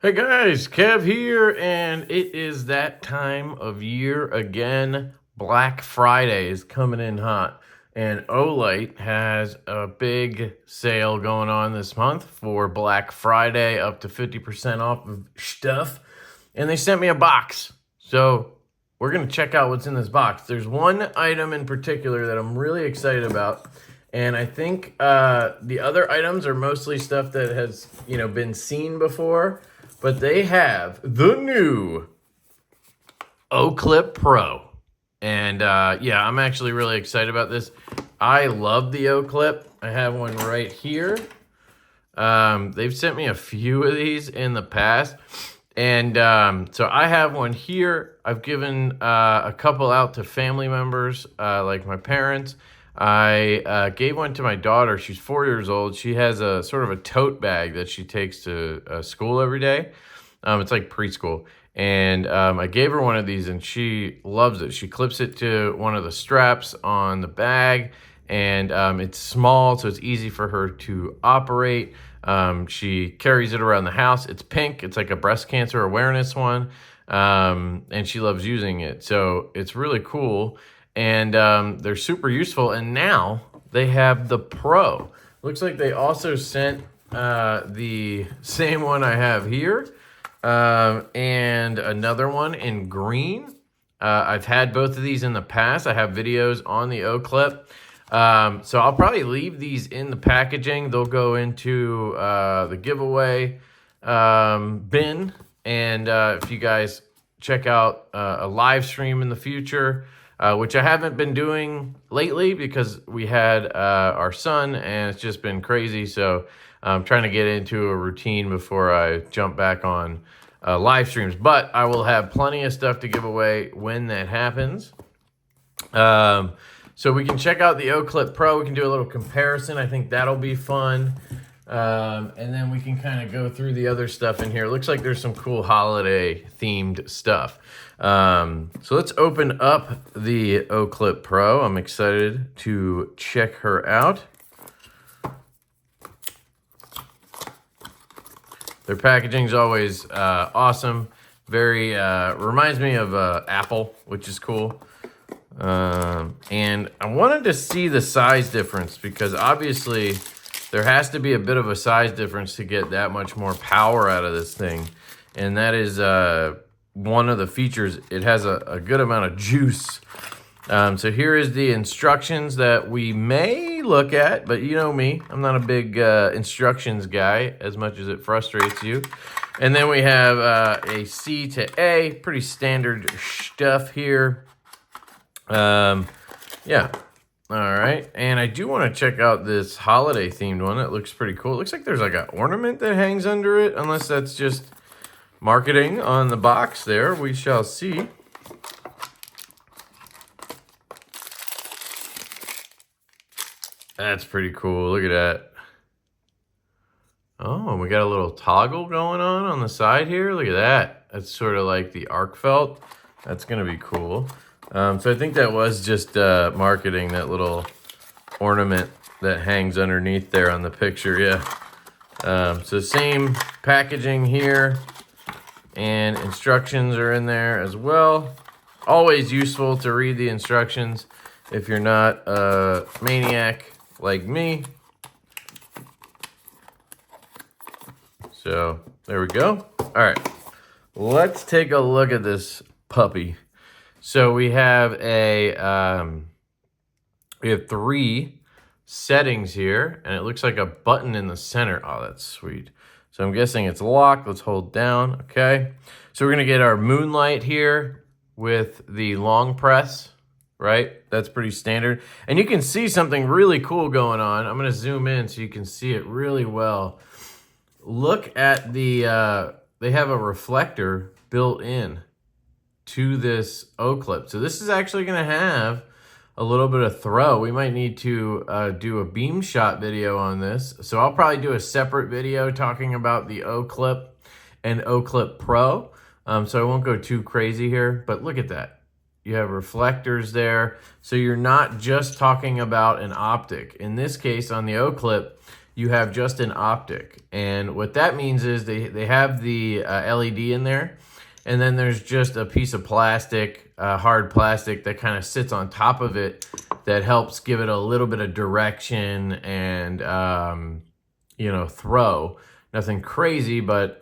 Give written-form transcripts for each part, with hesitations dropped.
Hey guys, Kev here, and it is that time of year again. Black Friday is coming in hot, and Olight has a big sale going on this month for Black Friday, up to 50% off of stuff. And they sent me a box, so we're going to check out what's in this box. There's one item in particular that I'm really excited about, and I think the other items are mostly stuff that has been seen before. But they have the new Oclip Pro. And yeah, I'm actually really excited about this. I love the Oclip. I have one right here. They've sent me a few of these in the past. And so I have one here. I've given a couple out to family members, like my parents. I gave one to my daughter. She's 4 years old. She has a sort of a tote bag that she takes to school every day. It's like preschool. And I gave her one of these and she loves it. She clips it to one of the straps on the bag, and it's small, so it's easy for her to operate. She carries it around the house. It's pink. It's like a breast cancer awareness one. And she loves using it. So it's really cool. And they're super useful. And now they have the Pro. Looks like they also sent the same one I have here, and another one in green. I've had both of these in the past. I have videos on the Oclip. So I'll probably leave these in the packaging. They'll go into the giveaway bin. And if you guys check out a live stream in the future, which I haven't been doing lately because we had our son and it's just been crazy. So I'm trying to get into a routine before I jump back on live streams. But I will have plenty of stuff to give away when that happens. So we can check out the Oclip Pro. We can do a little comparison. I think that'll be fun. And then we can kind of go through the other stuff in here. It looks like there's some cool holiday themed stuff. So let's open up the Oclip Pro. I'm excited to check her out. Their packaging is always awesome. Very reminds me of Apple, which is cool. And I wanted to see the size difference because obviously there has to be a bit of a size difference to get that much more power out of this thing. And that is one of the features. It has a good amount of juice. So here is the instructions that we may look at, but you know me, I'm not a big instructions guy as much as it frustrates you. And then we have a C to A, pretty standard stuff here. Yeah. All right, and I do want to check out this holiday themed one. That looks pretty cool. It looks like there's like an ornament that hangs under it, unless that's just marketing on the box there. We shall see. That's pretty cool. Look at that. Oh, we got a little toggle going on the side here. Look at that. That's sort of like the Arkfeld. That's going to be cool. So I think that was just marketing, that little ornament that hangs underneath there on the picture, yeah. So same packaging here, and instructions are in there as well. Always useful to read the instructions if you're not a maniac like me. So there we go. All right, let's take a look at this puppy. So we have we have 3 settings here, and it looks like a button in the center. Oh, that's sweet. So I'm guessing it's locked. Let's hold down. Okay. So we're gonna get our moonlight here with the long press, right? That's pretty standard. And you can see something really cool going on. I'm gonna zoom in so you can see it really well. Look at the they have a reflector built in to this Oclip. So this is actually going to have a little bit of throw. We might need to do a beam shot video on this. So I'll probably do a separate video talking about the Oclip and Oclip Pro. So I won't go too crazy here, but look at that. You have reflectors there. So you're not just talking about an optic. In this case on the Oclip, you have just an optic. And what that means is they have the LED in there, and then there's just a piece of plastic, hard plastic, that kind of sits on top of it that helps give it a little bit of direction and, you know, throw. Nothing crazy, but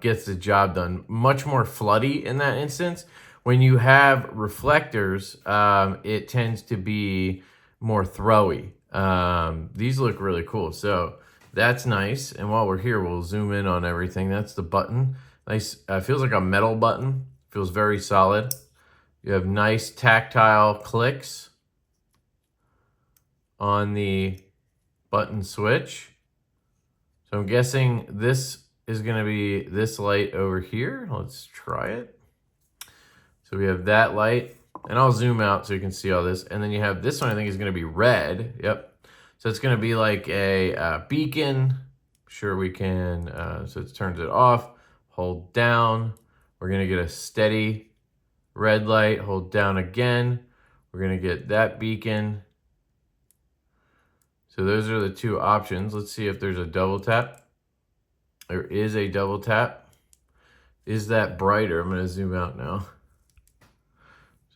gets the job done. Much more floody in that instance. When you have reflectors, it tends to be more throwy. These look really cool. So that's nice. And while we're here, we'll zoom in on everything. That's the button. Nice. Feels like a metal button. Feels very solid. You have nice tactile clicks on the button switch. So I'm guessing this is going to be this light over here. Let's try it. So we have that light, and I'll zoom out so you can see all this. And then you have this one, I think is going to be red. Yep. So it's going to be like a beacon. Sure we can, so it turns it off. Hold down. We're going to get a steady red light. Hold down again. We're going to get that beacon. So those are the two options. Let's see if there's a double tap. There is a double tap. Is that brighter? I'm going to zoom out now.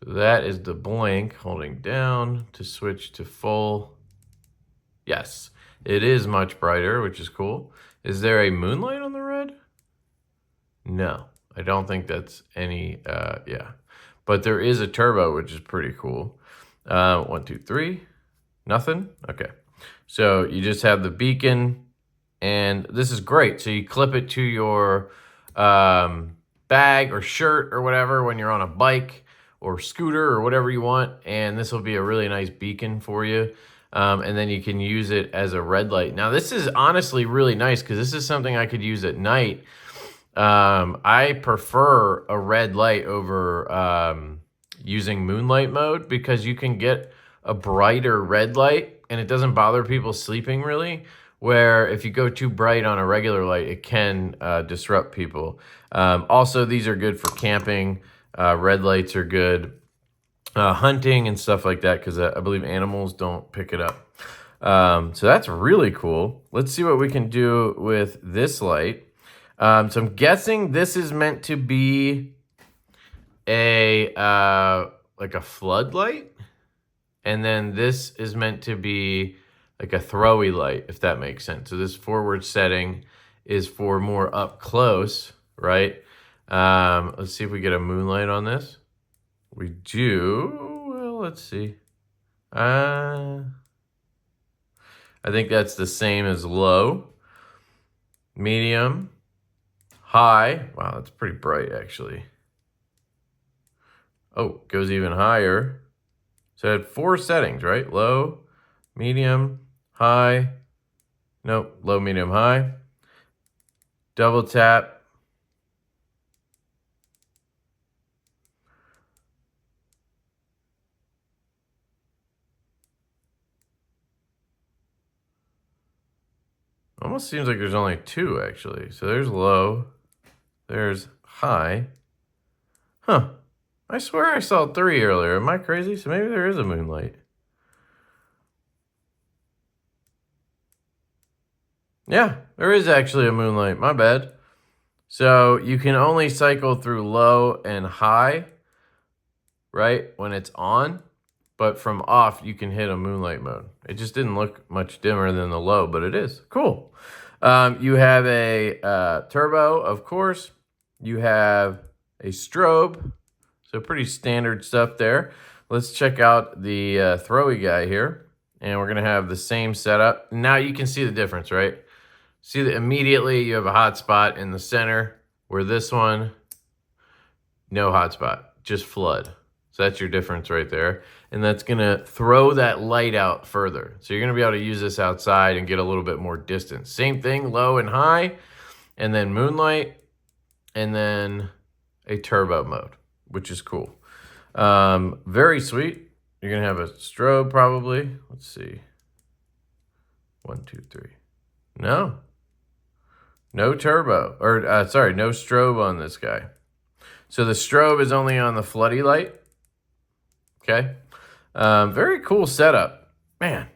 So that is the blink, holding down to switch to full. Yes, it is much brighter, which is cool. Is there a moonlight on the red? No, I don't think that's any, yeah. But there is a turbo, which is pretty cool. 1, 2, 3, nothing? Okay. So you just have the beacon, and this is great. So you clip it to your bag or shirt or whatever when you're on a bike or scooter or whatever you want, and this will be a really nice beacon for you. And then you can use it as a red light. Now this is honestly really nice because this is something I could use at night. I prefer a red light over using moonlight mode because you can get a brighter red light and it doesn't bother people sleeping really, where if you go too bright on a regular light, it can disrupt people. Also, these are good for camping. Red lights are good. Hunting and stuff like that, because I believe animals don't pick it up. So that's really cool. Let's see what we can do with this light. So I'm guessing this is meant to be a like a floodlight, and then this is meant to be like a throwy light, if that makes sense. So this forward setting is for more up close, right? Let's see if we get a moonlight on this. We do. Well, let's see. I think that's the same as low, medium, high. Wow, that's pretty bright actually. Oh, goes even higher. So it had 4 settings, right? Low, medium, high. Nope, low, medium, high. Double tap. Almost seems like there's only 2 actually. So there's low, there's high. Huh. I swear I saw 3 earlier. Am I crazy? So maybe there is a moonlight. Yeah, there is actually a moonlight. My bad. So you can only cycle through low and high, right, when it's on. But from off, you can hit a moonlight mode. It just didn't look much dimmer than the low, but it is. Cool. You have a turbo, of course. You have a strobe. So pretty standard stuff there. Let's check out the throwy guy here. And we're going to have the same setup. Now you can see the difference, right? See that immediately you have a hot spot in the center, where this one, no hot spot, just flood. So that's your difference right there. And that's going to throw that light out further. So you're going to be able to use this outside and get a little bit more distance. Same thing, low and high, and then moonlight, and then a turbo mode, which is cool. Very sweet. You're going to have a strobe probably. Let's see. 1, 2, 3. No. No turbo. Or, sorry, no strobe on this guy. So the strobe is only on the floody light. Okay. Very cool setup. Man,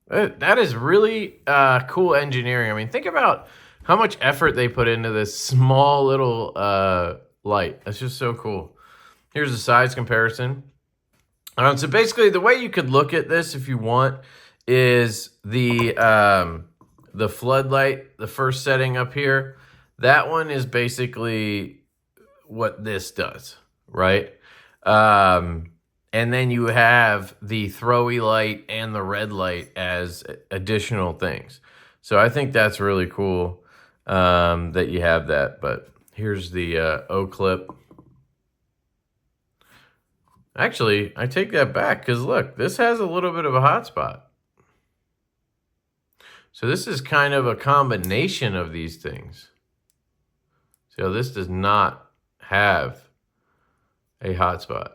That is really cool engineering. I mean, think about how much effort they put into this small little light. That's just so cool. Here's the size comparison. So basically, the way you could look at this, if you want, is the floodlight, the first setting up here. That one is basically what this does, right? And then you have the throwy light and the red light as additional things. So I think that's really cool that you have that. But here's the Oclip. Actually, I take that back because look, this has a little bit of a hotspot. So this is kind of a combination of these things. So this does not have a hotspot.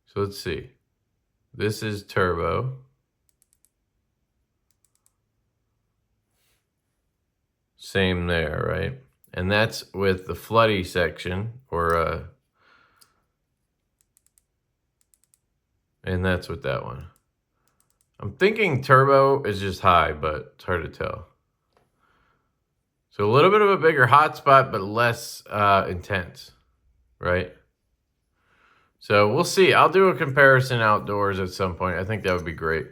So let's see. This is turbo. Same there, right? And that's with the floody section, or and that's with that one. I'm thinking turbo is just high, but it's hard to tell. So a little bit of a bigger hotspot, but less intense, right? So we'll see. I'll do a comparison outdoors at some point. I think that would be great.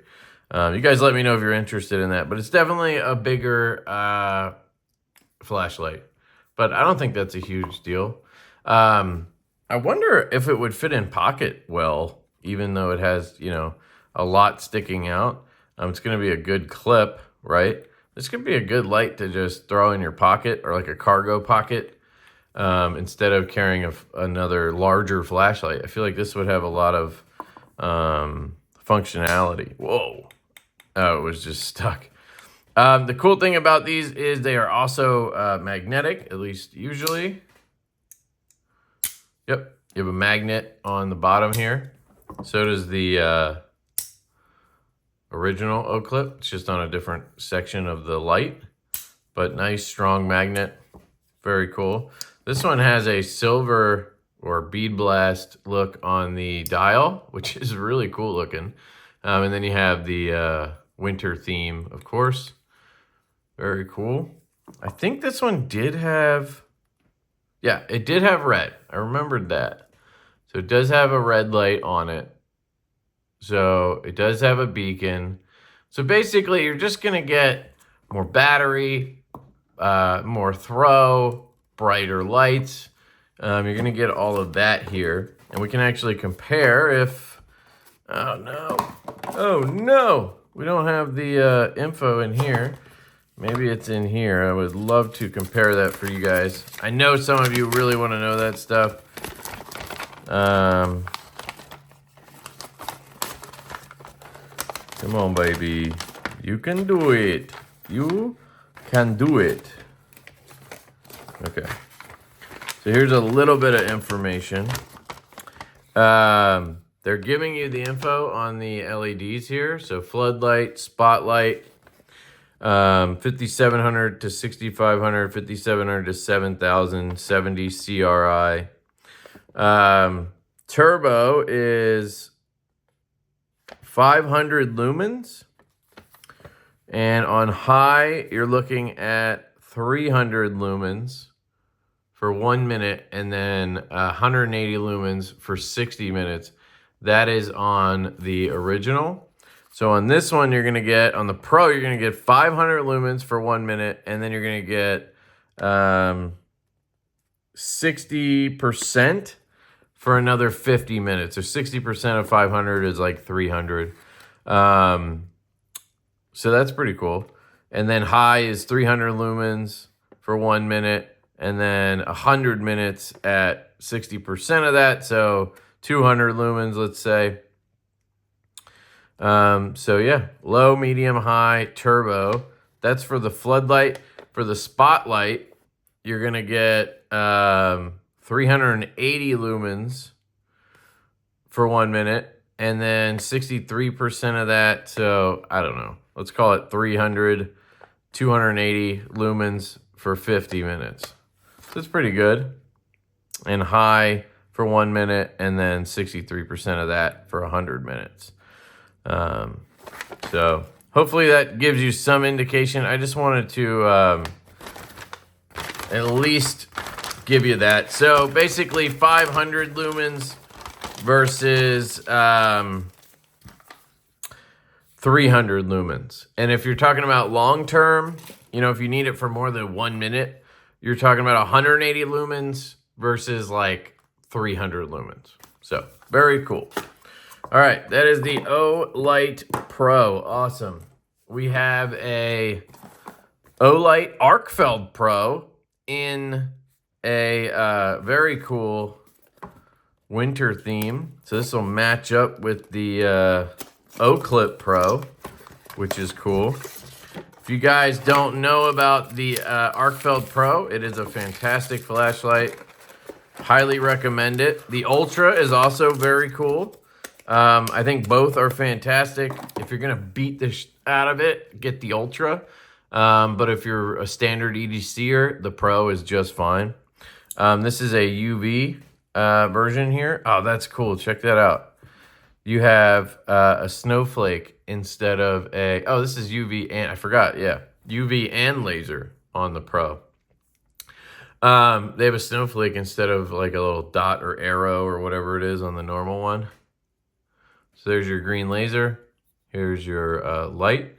You guys let me know if you're interested in that. But it's definitely a bigger flashlight. But I don't think that's a huge deal. I wonder if it would fit in pocket well, even though it has, you know, a lot sticking out. It's going to be a good clip, right? This could be a good light to just throw in your pocket or like a cargo pocket instead of carrying another larger flashlight. I feel like this would have a lot of functionality. Whoa. Oh, it was just stuck. The cool thing about these is they are also magnetic, at least usually. Yep, you have a magnet on the bottom here. So does the original Oclip. It's just on a different section of the light, but nice strong magnet. Very cool. This one has a silver or bead blast look on the dial, which is really cool looking. And then you have the winter theme, of course. Very cool. I think this one did have, yeah, it did have red. I remembered that. So it does have a red light on it. So it does have a beacon. So basically you're just going to get more battery, more throw, brighter lights. You're going to get all of that here. And we can actually compare if, oh no, we don't have the info in here. Maybe it's in here. I would love to compare that for you guys. I know some of you really want to know that stuff. Come on, baby. You can do it. You can do it. Okay. So here's a little bit of information. They're giving you the info on the LEDs here. So floodlight, spotlight, 5700 to 6500, 5700 to 7000, 70 CRI. Turbo is 500 lumens. And on high, you're looking at 300 lumens for 1 minute, and then 180 lumens for 60 minutes. That is on the original. So on this one, you're going to get, on the Pro, you're going to get 500 lumens for 1 minute, and then you're going to get 60% for another 50 minutes. So 60% of 500 is like 300. So that's pretty cool. And then high is 300 lumens for 1 minute, and then 100 minutes at 60% of that. So 200 lumens, let's say. So yeah, low, medium, high, turbo. That's for the floodlight. For the spotlight, you're going to get 380 lumens for 1 minute, and then 63% of that. So I don't know. Let's call it 300, 280 lumens for 50 minutes. So it's pretty good. And high, for 1 minute, and then 63% of that for 100 minutes. So hopefully that gives you some indication. I just wanted to at least give you that. So basically 500 lumens versus 300 lumens. And if you're talking about long term, you know, if you need it for more than 1 minute, you're talking about 180 lumens versus like 300 lumens. So very cool. All right, that is the Olight Pro. Awesome. We have a Olight Arkfeld Pro in a very cool winter theme. So this will match up with the Oclip Pro, which is cool. If you guys don't know about the Arkfeld Pro, it is a fantastic flashlight. Highly recommend it. The Ultra is also very cool. I think both are fantastic. If you're gonna beat the out of it, get the Ultra. But if you're a standard EDCer, the Pro is just fine. This is a UV version here. Oh, that's cool. Check that out. You have a snowflake instead of a... Oh, this is UV and... I forgot, yeah. UV and laser on the Pro. They have a snowflake instead of like a little dot or arrow or whatever it is on the normal one. So there's your green laser. Here's your light.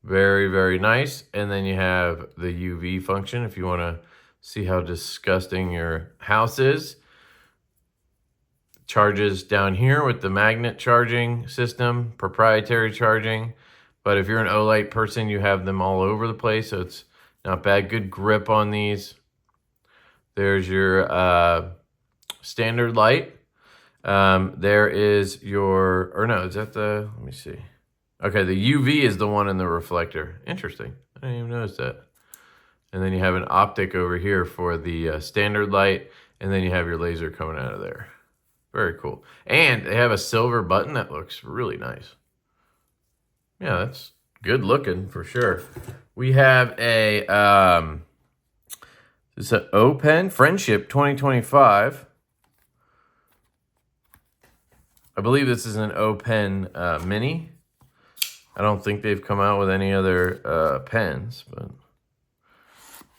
Very, very nice. And then you have the UV function if you want to see how disgusting your house is. Charges down here with the magnet charging system, proprietary charging. But if you're an Olight person, you have them all over the place, so it's not bad. Good grip on these. There's your standard light. There is your, or no, is that the, let me see. Okay, the UV is the one in the reflector. Interesting. I didn't even notice that. And then you have an optic over here for the standard light, and then you have your laser coming out of there. Very cool. And they have a silver button that looks really nice. Yeah, that's good looking for sure. We have a, this is an O-Pen Friendship 2025. I believe this is an O-Pen Mini. I don't think they've come out with any other pens, but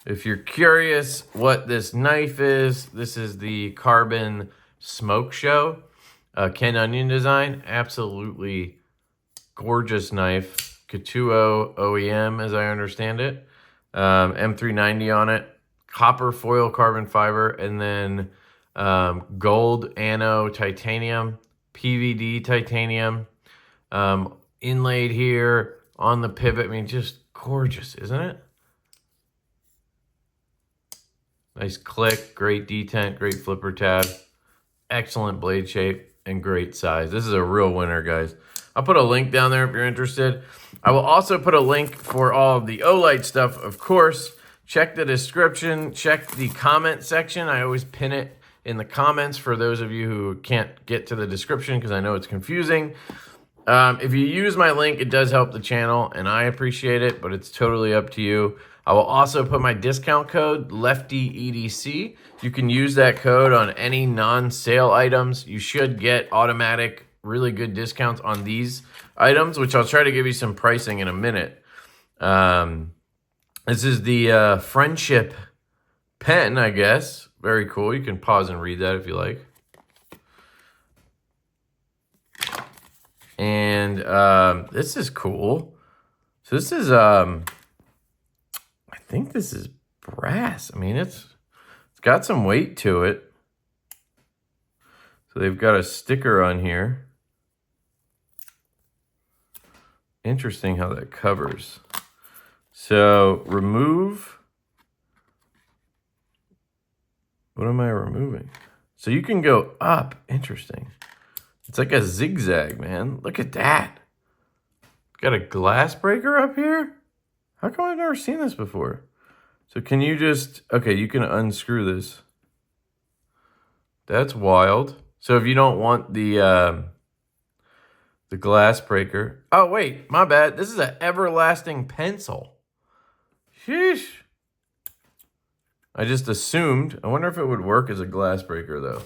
if you're curious what this knife is, this is the Carbon Smoke Show. Ken Onion design. Absolutely gorgeous knife. Katuo OEM, as I understand it. M390 on it. Copper foil carbon fiber. And then gold anno titanium. PVD titanium. Inlaid here on the pivot. I mean, just gorgeous, isn't it? Nice click, great detent, great flipper tab, excellent blade shape, and great size. This is a real winner, guys. I'll put a link down there if you're interested. I will also put a link for all of the Olight stuff, of course. Check the description, check the comment section. I always pin it in the comments for those of you who can't get to the description because I know it's confusing. If you use my link, it does help the channel, and I appreciate it, but it's totally up to you. I will also put my discount code, LeftyEDC. You can use that code on any non-sale items. You should get automatic, really good discounts on these items, which I'll try to give you some pricing in a minute. This is the Friendship pen, I guess. Very cool. You can pause and read that if you like. And this is cool. So this is, I think this is brass. I mean, it's got some weight to it. So they've got a sticker on here. Interesting how that covers. So remove. What am I removing? So you can go up. Interesting. It's like a zigzag, man. Look at that. Got a glass breaker up here? How come I've never seen this before? So can you just... Okay, you can unscrew this. That's wild. So if you don't want the glass breaker... Oh, wait. My bad. This is an everlasting pencil. Sheesh. I just assumed. I wonder if it would work as a glass breaker, though.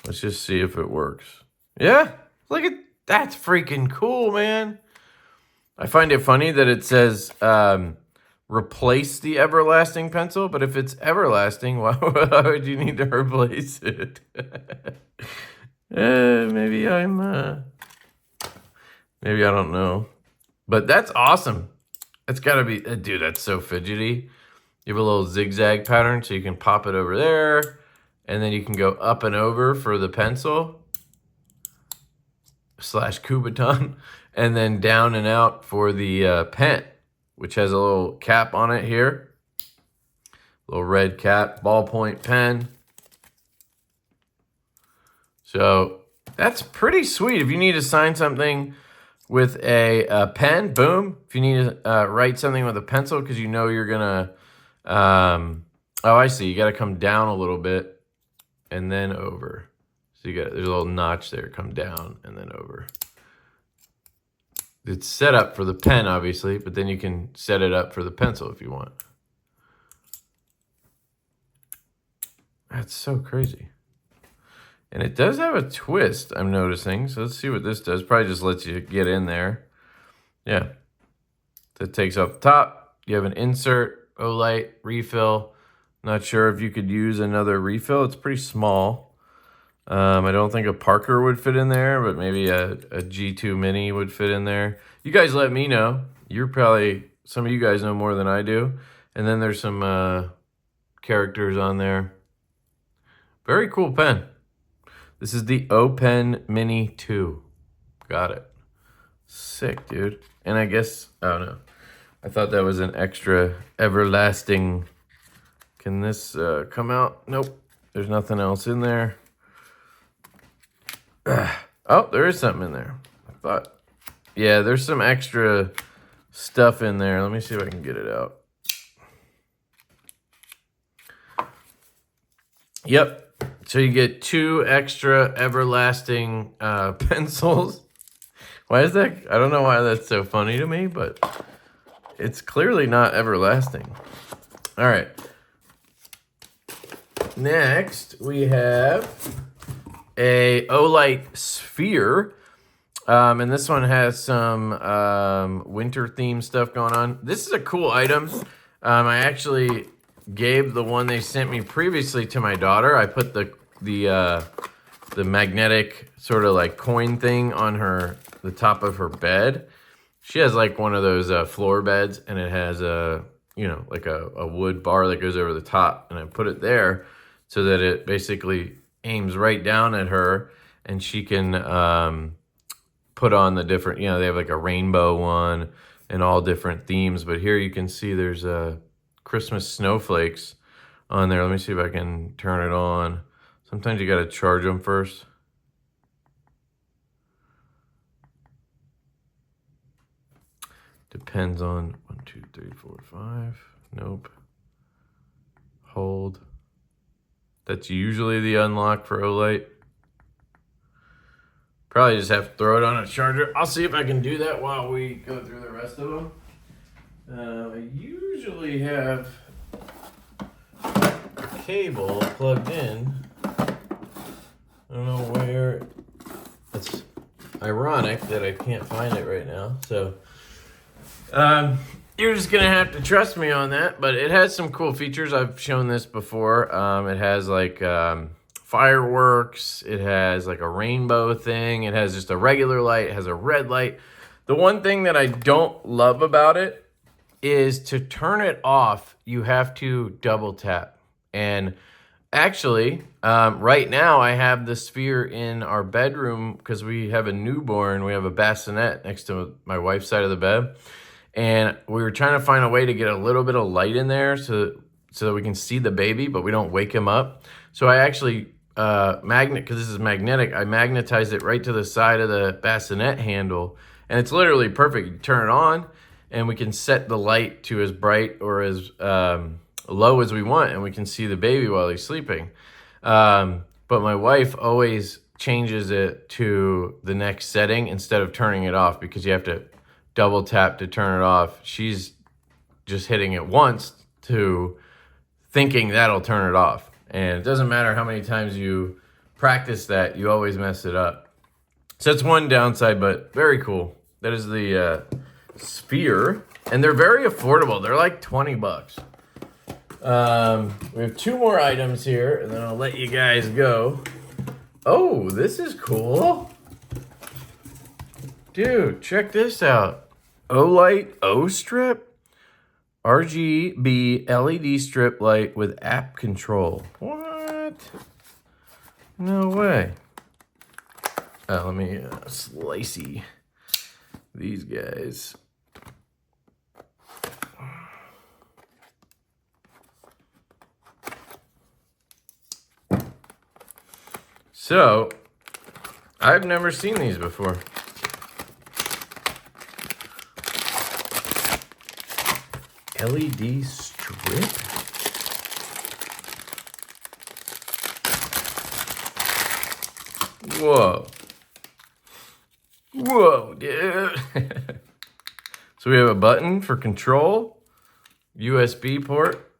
Let's just see if it works. Yeah, look at that's freaking cool, man. I find it funny that it says replace the everlasting pencil, but if it's everlasting, why would you need to replace it? Maybe maybe I don't know. But that's awesome. It's got to be, dude, that's so fidgety. You have a little zigzag pattern, so you can pop it over there, and then you can go up and over for the pencil / Kubaton, and then down and out for the pen, which has a little cap on it here. Little red cap, ballpoint pen. So that's pretty sweet. If you need to sign something with a pen, boom. If you need to write something with a pencil because you know you're gonna, oh, I see. You got to come down a little bit and then over. So there's a little notch there. Come down and then over. It's set up for the pen, obviously, but then you can set it up for the pencil if you want. That's so crazy. And it does have a twist, I'm noticing. So let's see what this does. Probably just lets you get in there. Yeah. That takes off the top. You have an insert, Olight, refill. Not sure if you could use another refill. It's pretty small. I don't think a Parker would fit in there, but maybe a G2 Mini would fit in there. You guys let me know. Some of you guys know more than I do. And then there's some characters on there. Very cool pen. This is the O Pen Mini 2. Got it. Sick, dude. And I guess, oh no. I thought that was an extra everlasting. Can this come out? Nope. There's nothing else in there. Oh, there is something in there. I thought, yeah, there's some extra stuff in there. Let me see if I can get it out. Yep. So you get 2 extra everlasting pencils. Why is that? I don't know why that's so funny to me, but it's clearly not everlasting. All right. Next, we have a Olight Sphere. And this one has some winter theme stuff going on. This is a cool item. I actually gave the one they sent me previously to my daughter. I put the magnetic sort of like coin thing on the top of her bed. She has like one of those floor beds, and it has like a wood bar that goes over the top, and I put it there so that it basically aims right down at her, and she can put on the different, they have like a rainbow one and all different themes, but here you can see there's Christmas snowflakes on there. Let me see if I can turn it on. Sometimes you got to charge them first. Depends on 1, 2, 3, 4, 5. Nope. Hold. That's usually the unlock for Olight. Probably just have to throw it on a charger. I'll see if I can do that while we go through the rest of them. I usually have a cable plugged in. I don't know where. It's ironic that I can't find it right now. So you're just going to have to trust me on that. But it has some cool features. I've shown this before. It has like fireworks. It has like a rainbow thing. It has just a regular light. It has a red light. The one thing that I don't love about it is to turn it off, you have to double tap. And actually, right now I have the Sphere in our bedroom because we have a newborn. We have a bassinet next to my wife's side of the bed. And we were trying to find a way to get a little bit of light in there so that we can see the baby, but we don't wake him up. So I actually, because this is magnetic, I magnetized it right to the side of the bassinet handle. And it's literally perfect. You turn it on, and we can set the light to as bright or as low as we want, and we can see the baby while he's sleeping. But my wife always changes it to the next setting instead of turning it off because you have to double tap to turn it off. She's just hitting it once to thinking that'll turn it off. And it doesn't matter how many times you practice that, you always mess it up. So that's one downside, but very cool. That is the Sphere, and they're very affordable. They're like 20 bucks. We have two more items here, and then I'll let you guys go. Oh, this is cool. Dude, check this out. Olight O-strip, RGB LED strip light with app control. What? No way. Let me slicey these guys. So, I've never seen these before. LED strip? Whoa. Whoa, dude. So we have a button for control, USB port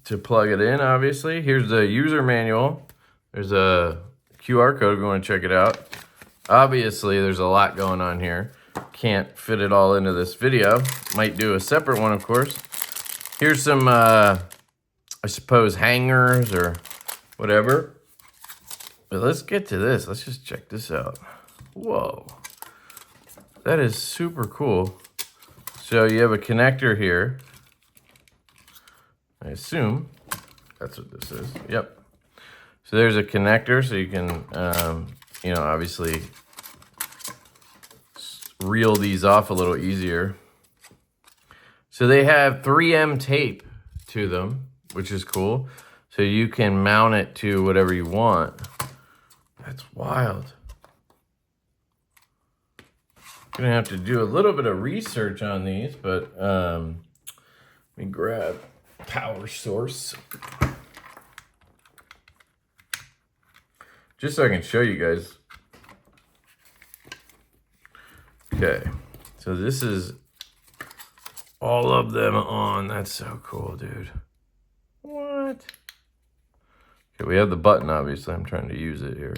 to plug it in, obviously. Here's the user manual. There's a QR code if you want to check it out. Obviously, there's a lot going on here. Can't fit it all into this video. Might do a separate one, of course. Here's some, I suppose, hangers or whatever. But let's get to this. Let's just check this out. Whoa. That is super cool. So you have a connector here. I assume that's what this is. Yep. So there's a connector, so you can, you know, obviously reel these off a little easier. So they have 3M tape to them, which is cool. So you can mount it to whatever you want. That's wild. Gonna have to do a little bit of research on these, but let me grab power source. Just so I can show you guys. Okay, so this is all of them on. That's so cool, dude. What? Okay, we have the button, obviously. I'm trying to use it here.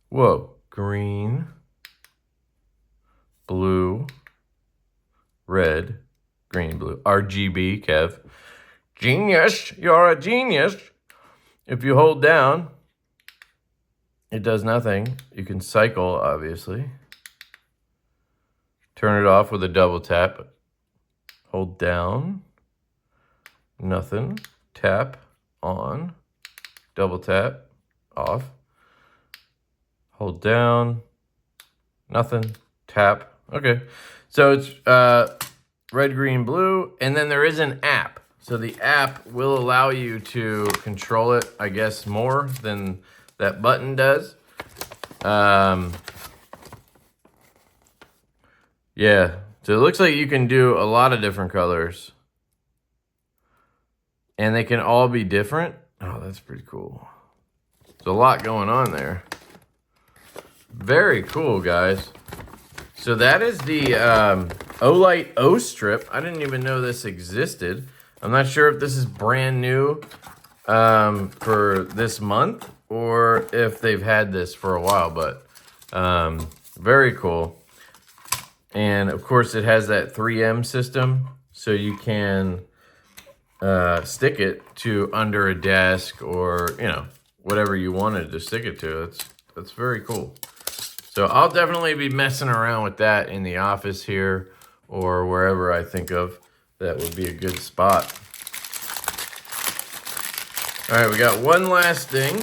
Whoa, green, blue, red, green, blue, RGB, Kev. Genius, you're a genius. If you hold down, it does nothing. You can cycle, obviously. Turn it off with a double tap. Hold down. Nothing. Tap on. Double tap. Off. Hold down. Nothing. Tap. Okay. So it's red, green, blue. And then there is an app. So the app will allow you to control it, I guess, more than that button does. Yeah, so it looks like you can do a lot of different colors. And they can all be different. Oh, that's pretty cool. There's a lot going on there. Very cool, guys. So that is the Olight O-strip. I didn't even know this existed. I'm not sure if this is brand new for this month or if they've had this for a while, but very cool. And of course it has that 3M system, so you can stick it to under a desk or, you know, whatever you wanted to stick it to. That's very cool. So I'll definitely be messing around with that in the office here or wherever I think of that would be a good spot. All right, we got one last thing.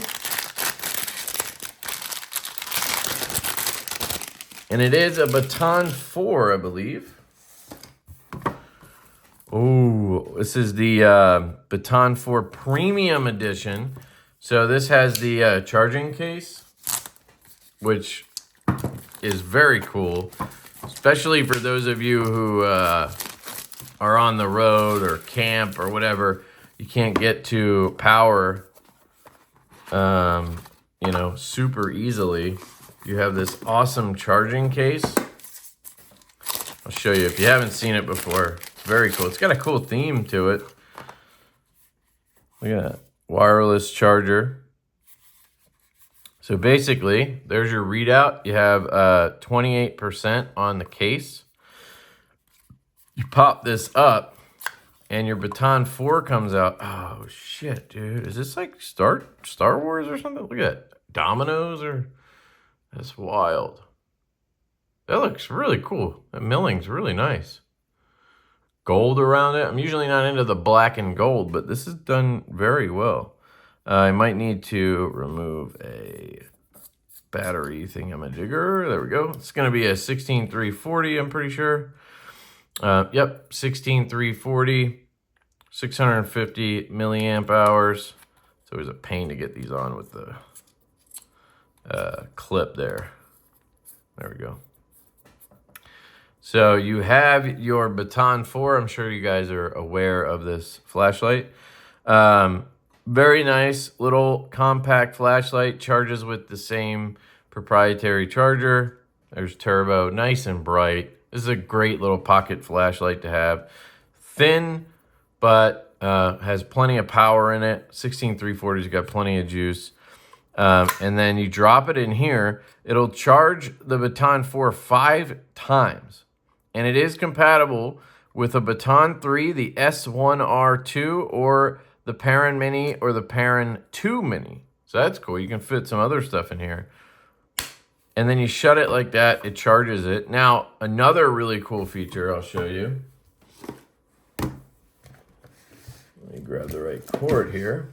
And it is a Baton 4, I believe. Oh, this is the Baton 4 Premium Edition. So this has the charging case, which is very cool, especially for those of you who are on the road or camp or whatever. You can't get to power, you know, super easily. You have this awesome charging case. I'll show you if you haven't seen it before. It's very cool. It's got a cool theme to it. Look at that. Wireless charger. So basically, there's your readout. You have 28% on the case. You pop this up, and your Baton 4 comes out. Oh, shit, dude. Is this like Star Wars or something? Look at that. Dominoes or... That's wild. That looks really cool. That milling's really nice. Gold around it. I'm usually not into the black and gold, but this is done very well. I might need to remove a battery thingamajigger. There we go. It's going to be a 16340, I'm pretty sure. Yep, 16340, 650 milliamp hours. It's always a pain to get these on with the clip there. There we go. So you have your Baton 4. I'm sure you guys are aware of this flashlight. Very nice little compact flashlight. Charges with the same proprietary charger. There's turbo, nice and bright. This is a great little pocket flashlight to have. Thin, but has plenty of power in it. 16340's got plenty of juice. And then you drop it in here. It'll charge the Baton 4 5 times. And it is compatible with a Baton 3, the S1R2, or the Perrin Mini, or the Perrin 2 Mini. So that's cool. You can fit some other stuff in here. And then you shut it like that. It charges it. Now, another really cool feature I'll show you. Let me grab the right cord here.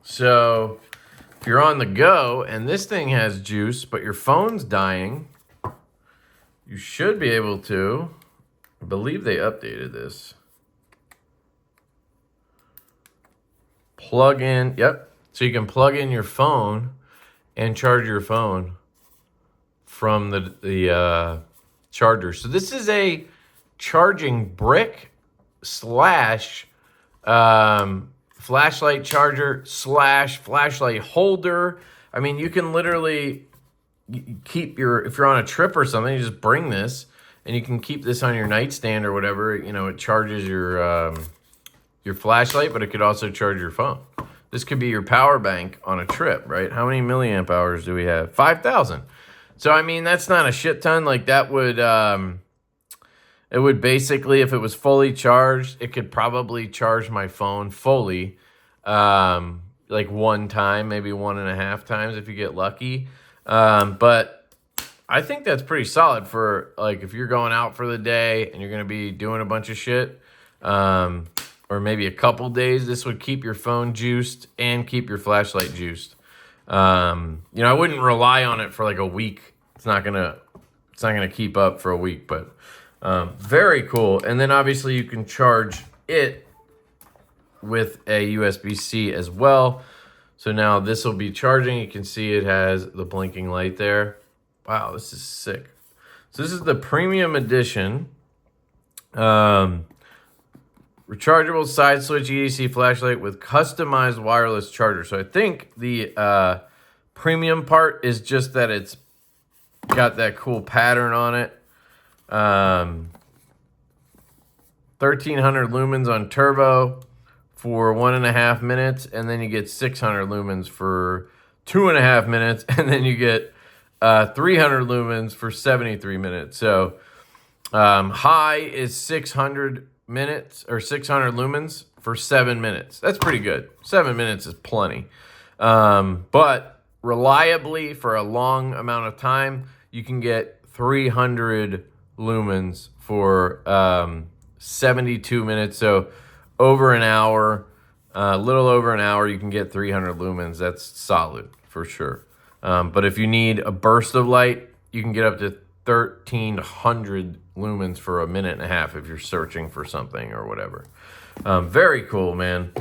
So, if you're on the go, and this thing has juice, but your phone's dying, you should be able to, I believe they updated this. Plug in, yep. So you can plug in your phone and charge your phone from the charger. So this is a charging brick slash flashlight charger slash flashlight holder. I mean, you can literally keep if you're on a trip or something, you just bring this and you can keep this on your nightstand or whatever. You know, it charges your flashlight, but it could also charge your phone. This could be your power bank on a trip, right? How many milliamp hours do we have? 5,000. So, I mean, that's not a shit ton. Like, that would, it would basically, if it was fully charged, it could probably charge my phone fully, like one time, maybe 1.5 times if you get lucky. But I think that's pretty solid for, like, if you're going out for the day and you're going to be doing a bunch of shit, or maybe a couple days, this would keep your phone juiced and keep your flashlight juiced. You know, I wouldn't rely on it for like a week. It's not gonna keep up for a week, but very cool. And then obviously you can charge it with a USB-C as well. So now this will be charging. You can see it has the blinking light there. Wow, this is sick. So this is the premium edition. Rechargeable side switch EDC flashlight with customized wireless charger. So I think the premium part is just that it's got that cool pattern on it. 1300 lumens on turbo for 1.5 minutes, and then you get 600 lumens for 2.5 minutes, and then you get 300 lumens for 73 minutes. So high is 600 minutes or 600 lumens for 7 minutes. That's pretty good. 7 minutes is plenty. But reliably for a long amount of time, you can get 300 lumens for 72 minutes. So over an hour, a little over an hour, you can get 300 lumens. That's solid for sure. But if you need a burst of light, you can get up to 1,300 lumens for 1.5 minutes if you're searching for something or whatever. Very cool, man.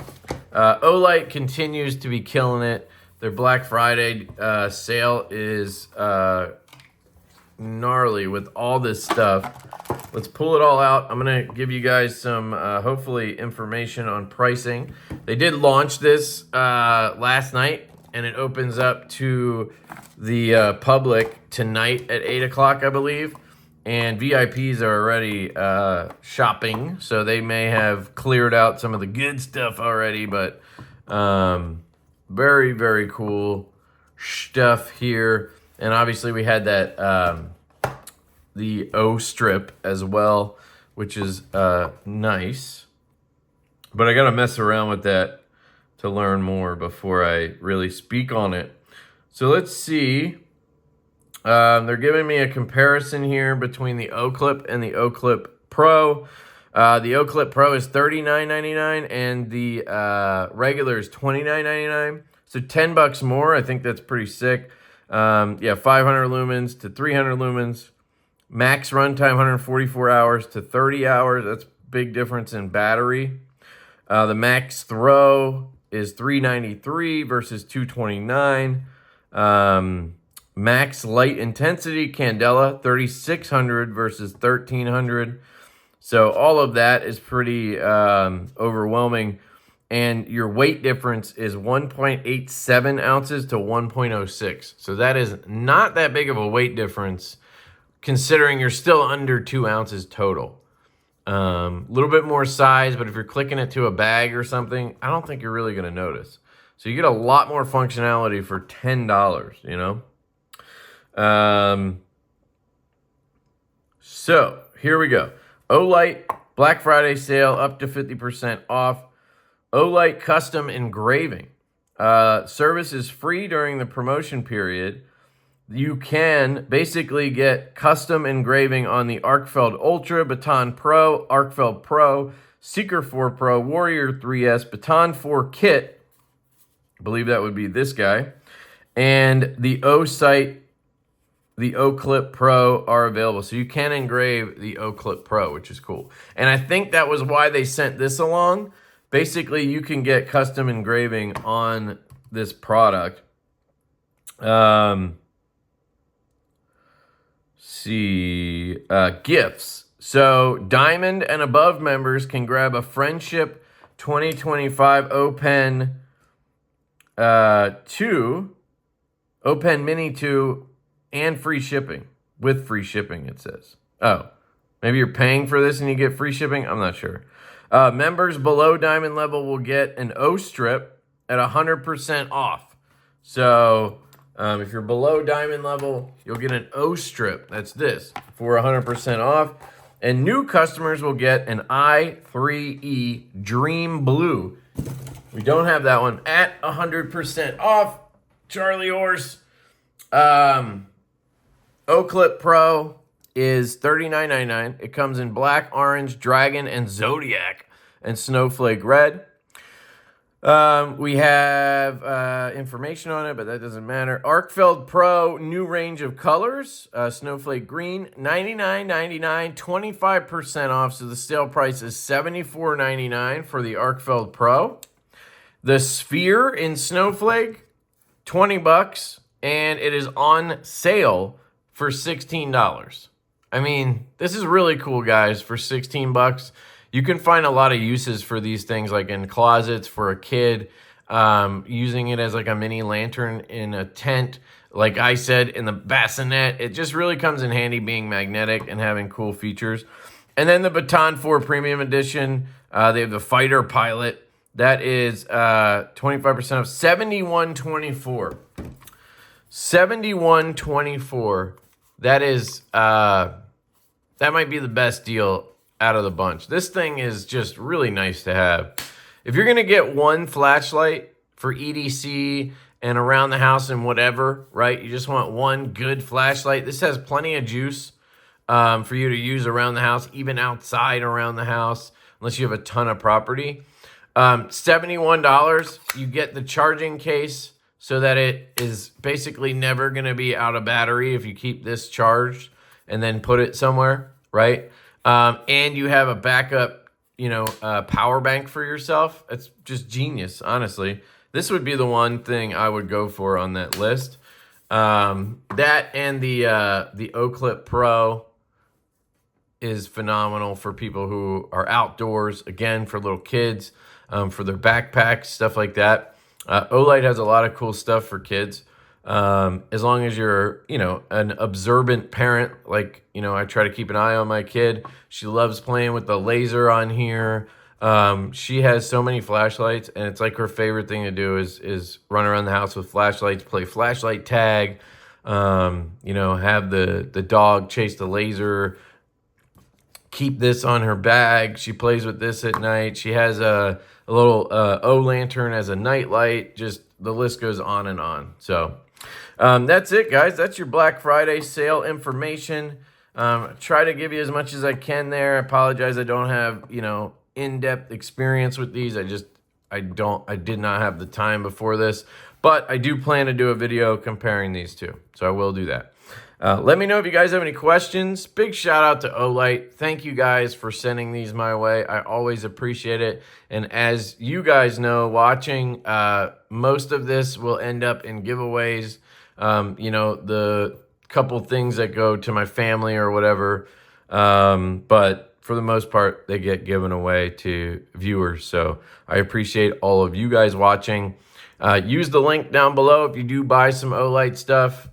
Olight continues to be killing it. Their Black Friday sale is gnarly with all this stuff. Let's pull it all out. I'm going to give you guys some, hopefully, information on pricing. They did launch this last night, and it opens up to the public tonight at 8 o'clock, I believe. And VIPs are already shopping, so they may have cleared out some of the good stuff already, but Very, very cool stuff here. And obviously we had that the O strip as well, which is nice. But I got to mess around with that to learn more before I really speak on it. So let's see. They're giving me a comparison here between the Oclip and the Oclip Pro. The Oclip Pro is $39.99 and the regular is $29.99. So $10 more. I think that's pretty sick. Yeah, 500 lumens to 300 lumens. Max runtime 144 hours to 30 hours. That's a big difference in battery. The max throw is 393 versus 229. Max light intensity, candela, 3600 versus 1300. So all of that is pretty overwhelming. And your weight difference is 1.87 ounces to 1.06. So that is not that big of a weight difference, considering you're still under 2 ounces total. A little bit more size, but if you're clicking it to a bag or something, I don't think you're really going to notice. So you get a lot more functionality for $10, you know? So here we go. Olight Black Friday sale up to 50% off. Olight Custom Engraving. Service is free during the promotion period. You can basically get custom engraving on the Arkfeld Ultra, Baton Pro, Arkfeld Pro, Seeker 4 Pro, Warrior 3S, Baton 4 Kit, I believe that would be this guy, and the Osight, the Oclip Pro are available. So you can engrave the Oclip Pro, which is cool. And I think that was why they sent this along. Basically, you can get custom engraving on this product. Gifts. So Diamond and above members can grab a Friendship 2025 O-Pen 2, O-Pen Mini 2, and free shipping. With free shipping, it says. Oh, maybe you're paying for this and you get free shipping? I'm not sure. Members below Diamond level will get an O-strip at 100% off. So if you're below Diamond level, you'll get an O-strip, that's this, for 100% off. And new customers will get an i3E Dream Blue. We don't have that one, at 100% off. Charlie Horse. Oclip Pro is $39.99. It comes in black, orange, dragon, and zodiac, and snowflake red. We have information on it, but that doesn't matter. Arkfeld Pro, new range of colors. Snowflake green, $99.99, 25% off. So the sale price is $74.99 for the Arkfeld Pro. The Sphere in Snowflake, $20, and it is on sale for $16. I mean, this is really cool, guys, for $16. You can find a lot of uses for these things, like in closets for a kid, using it as like a mini lantern in a tent. Like I said, in the bassinet, it just really comes in handy being magnetic and having cool features. And then the Baton 4 Premium Edition, they have the Fighter Pilot. That is 25% off, $71.24. $71.24. That is, that might be the best deal out of the bunch. This thing is just really nice to have. If you're going to get one flashlight for EDC and around the house and whatever, right? You just want one good flashlight. This has plenty of juice for you to use around the house, even outside around the house, unless you have a ton of property. $71, you get the charging case so that it is basically never going to be out of battery if you keep this charged and then put it somewhere, right? And you have a backup, power bank for yourself. It's just genius, honestly. This would be the one thing I would go for on that list. That and the Oclip Pro is phenomenal for people who are outdoors, again, for little kids, for their backpacks, stuff like that. Olight has a lot of cool stuff for kids. As long as you're, an observant parent, like, I try to keep an eye on my kid. She loves playing with the laser on here. She has so many flashlights, and it's like her favorite thing to do is run around the house with flashlights, play flashlight tag, you know, have the dog chase the laser, keep this on her bag. She plays with this at night. She has a little O lantern as a night light. Just the list goes on and on. So that's it, guys. That's your Black Friday sale information. Try to give you as much as I can there. I apologize I don't have, you know, in-depth experience with these. I did not have the time before this, but I do plan to do a video comparing these two, so I will do that. Let me know if you guys have any questions. Big shout out to Olight. Thank you guys for sending these my way. I always appreciate it. And as you guys know, watching, most of this will end up in giveaways. You know, the couple things that go to my family or whatever. But for the most part, they get given away to viewers. So I appreciate all of you guys watching. Use the link down below if you do buy some Olight stuff.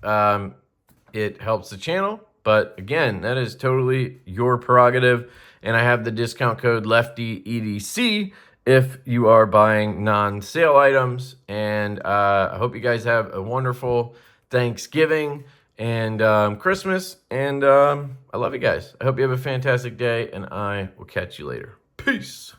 It helps the channel, but again, that is totally your prerogative. And I have the discount code LeftyEDC if you are buying non-sale items. And I hope you guys have a wonderful Thanksgiving and Christmas. And I love you guys. I hope you have a fantastic day, and I will catch you later. Peace.